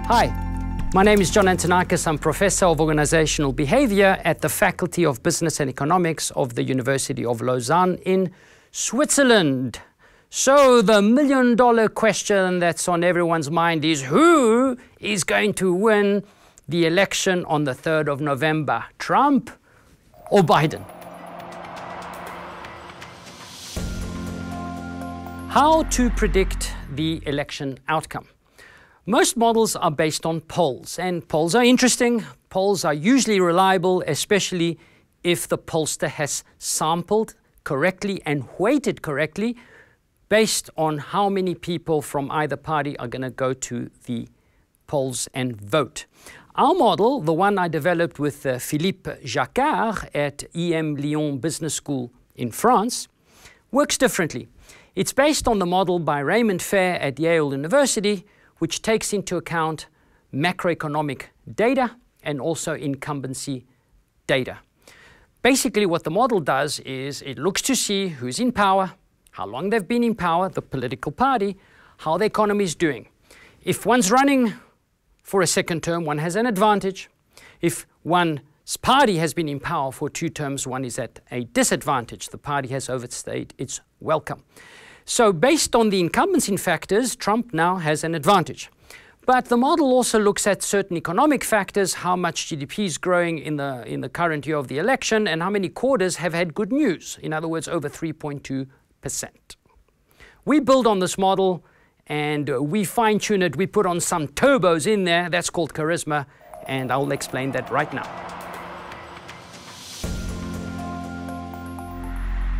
Hi, my name is John Antonakis. I'm Professor of Organizational Behavior at the Faculty of Business and Economics of the University of Lausanne in Switzerland. So the million-dollar question that's on everyone's mind is, who is going to win the election on the 3rd of November, Trump or Biden? How to predict the election outcome? Most models are based on polls, and polls are interesting. Polls are usually reliable, especially if the pollster has sampled correctly and weighted correctly based on how many people from either party are going to go to the polls and vote. Our model, the one I developed with Philippe Jacquard at EM Lyon Business School in France, works differently. It's based on the model by Raymond Fair at Yale University, which takes into account macroeconomic data and also incumbency data. Basically, what the model does is it looks to see who's in power, how long they've been in power, the political party, how the economy is doing. If one's running for a second term, one has an advantage. If one's party has been in power for 2 terms, one is at a disadvantage. The party has overstayed its welcome. So based on the incumbency factors, Trump now has an advantage. But the model also looks at certain economic factors, how much GDP is growing in the current year of the election, and how many quarters have had good news, in other words, over 3.2%. We build on this model, and we fine-tune it. We put on some turbos in there. That's called charisma, and I'll explain that right now.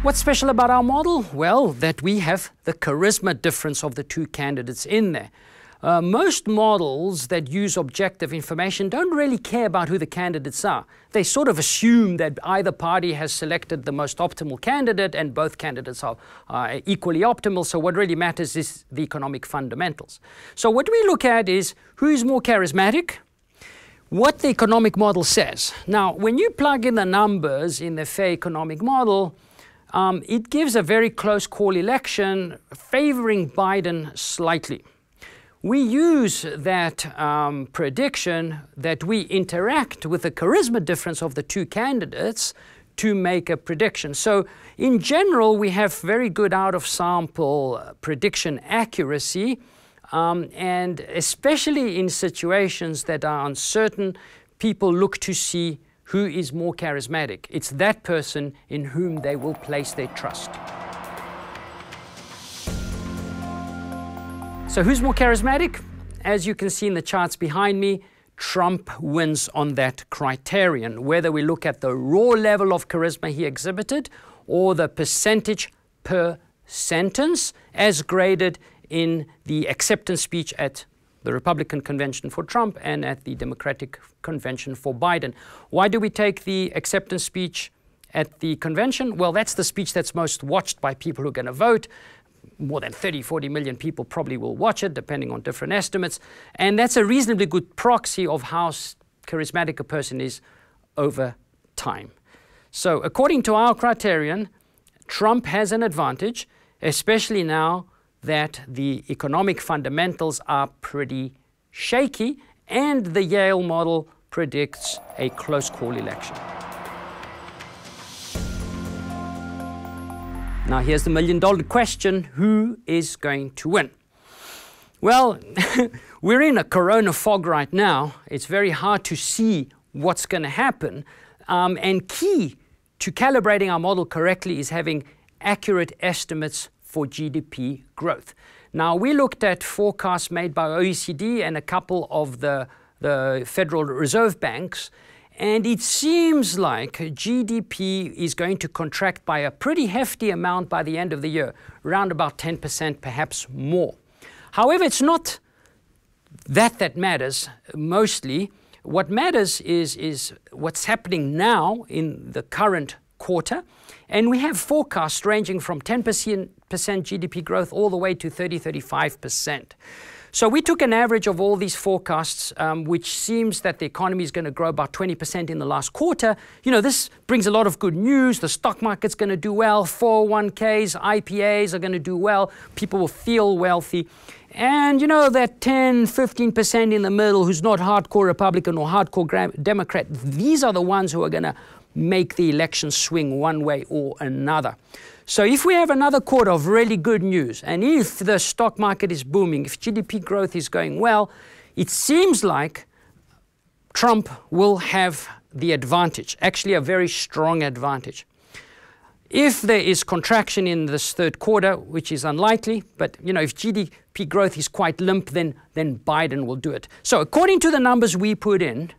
What's special about our model? Well, that we have the charisma difference of the 2 candidates in there. Most models that use objective information don't really care about who the candidates are. They sort of assume that either party has selected the most optimal candidate and both candidates are equally optimal, so what really matters is the economic fundamentals. So what we look at is who is more charismatic, what the economic model says. Now, when you plug in the numbers in the fair economic model, it gives a very close call election favoring Biden slightly. We use that prediction that we interact with the charisma difference of the 2 candidates to make a prediction. So in general, we have very good out-of-sample prediction accuracy, and especially in situations that are uncertain, people look to see who is more charismatic. It's that person in whom they will place their trust. So who's more charismatic? As you can see in the charts behind me, Trump wins on that criterion, whether we look at the raw level of charisma he exhibited or the percentage per sentence as graded in the acceptance speech at the Republican convention for Trump and at the Democratic convention for Biden. Why do we take the acceptance speech at the convention? Well, that's the speech that's most watched by people who are going to vote. More than 40 million people probably will watch it, depending on different estimates. And that's a reasonably good proxy of how charismatic a person is over time. So according to our criterion, Trump has an advantage, especially now that the economic fundamentals are pretty shaky, and the Yale model predicts a close call election. Now here's the million-dollar question, who is going to win? Well, we're in a corona fog right now. It's very hard to see what's going to happen, and key to calibrating our model correctly is having accurate estimates for GDP growth. Now, we looked at forecasts made by OECD and a couple of the Federal Reserve banks, and it seems like GDP is going to contract by a pretty hefty amount by the end of the year, around about 10%, perhaps more. However, it's not that matters mostly. What matters is what's happening now in the current quarter, and we have forecasts ranging from 10% GDP growth all the way to 35%. So we took an average of all these forecasts, which seems that the economy is going to grow about 20% in the last quarter. You know, this brings a lot of good news. The stock market's going to do well. 401ks, IPAs are going to do well. People will feel wealthy. And, you know, that 10, 15% in the middle who's not hardcore Republican or hardcore Democrat, these are the ones who are going to make the election swing one way or another. So if we have another quarter of really good news, and if the stock market is booming, if GDP growth is going well, it seems like Trump will have the advantage, actually a very strong advantage. If there is contraction in this third quarter, which is unlikely, but you know, if GDP growth is quite limp, then Biden will do it. So according to the numbers we put in,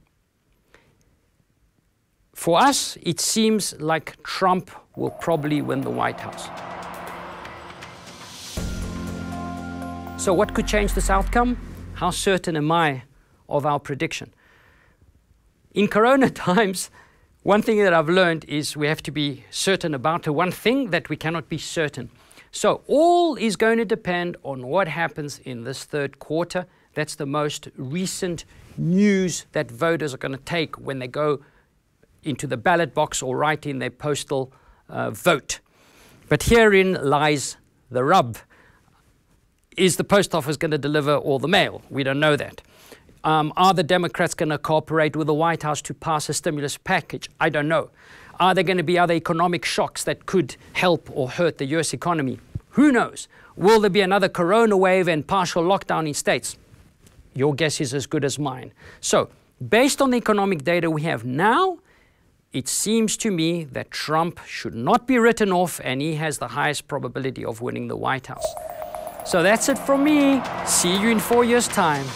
for us, it seems like Trump will probably win the White House. So what could change this outcome? How certain am I of our prediction? In Corona times, one thing that I've learned is we have to be certain about the one thing that we cannot be certain. So all is going to depend on what happens in this third quarter. That's the most recent news that voters are going to take when they go into the ballot box or write in their postal vote. But herein lies the rub. Is the post office going to deliver all the mail? We don't know that. Are the Democrats going to cooperate with the White House to pass a stimulus package? I don't know. Are there going to be other economic shocks that could help or hurt the US economy? Who knows? Will there be another corona wave and partial lockdown in states? Your guess is as good as mine. So, based on the economic data we have now, it seems to me that Trump should not be written off, and he has the highest probability of winning the White House. So that's it from me. See you in 4 years' time.